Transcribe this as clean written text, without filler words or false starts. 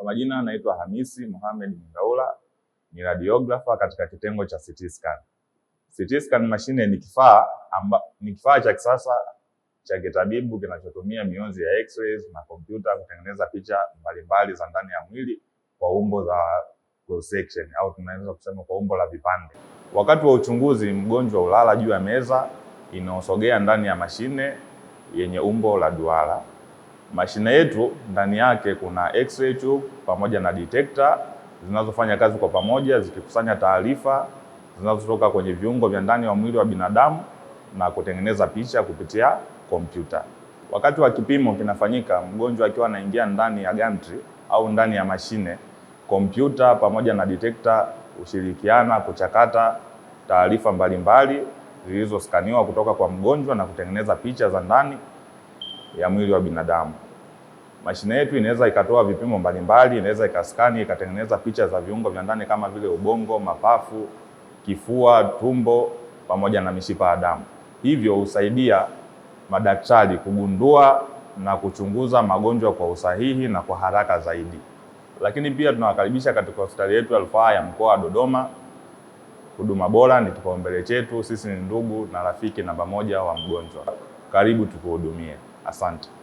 Kwa majina naitwa Hamisi Mohamed Mgaula, ni radiographer katika kitengo cha CT scan. CT scan mashine ni kifaa cha kisasa cha kitabibu kinachotumia mionzi ya X-rays na kompyuta kutengeneza picha mbalimbali za ndani ya mwili kwa umbo za cross section au tunaweza kusema kwa umbo la vipande. Wakati wa uchunguzi, mgonjwa hulala juu ya meza inayosogea ndani ya mashine yenye umbo la duara. Mashine yetu ndani yake kuna X-ray tube pamoja na detector zinazofanya kazi kwa pamoja zikikusanya taarifa zinazotoka kwenye viungo vya ndani wa mwili wa binadamu na kutengeneza picha kupitia kompyuta. Wakati wa kipimo kinafanyika, mgonjwa akiwa anaingia ndani ya gantry au ndani ya mashine, kompyuta pamoja na detector hushirikiana kuchakata taarifa mbalimbali zilizoskaniwa kutoka kwa mgonjwa na kutengeneza picha za ndani ya mwili wa binadamu. Mashine yetu inaweza ikatoa vipimo mbalimbali, inaweza ikaskani ikatengeneza picha za viungo vya ndani kama vile ubongo, mapafu, kifua, tumbo pamoja na mishipa ya damu. Hivyo husaidia madaktari kugundua na kuchunguza magonjwa kwa usahihi na kwa haraka zaidi. Lakini pia tunawakaribisha katika hospitali yetu ya Rufaa ya Mkoa wa Dodoma. Huduma bora ni kipaumbele chetu, sisi ni ndugu na rafiki namba moja wa mgonjwa. Karibu tukuhudumie. Asante.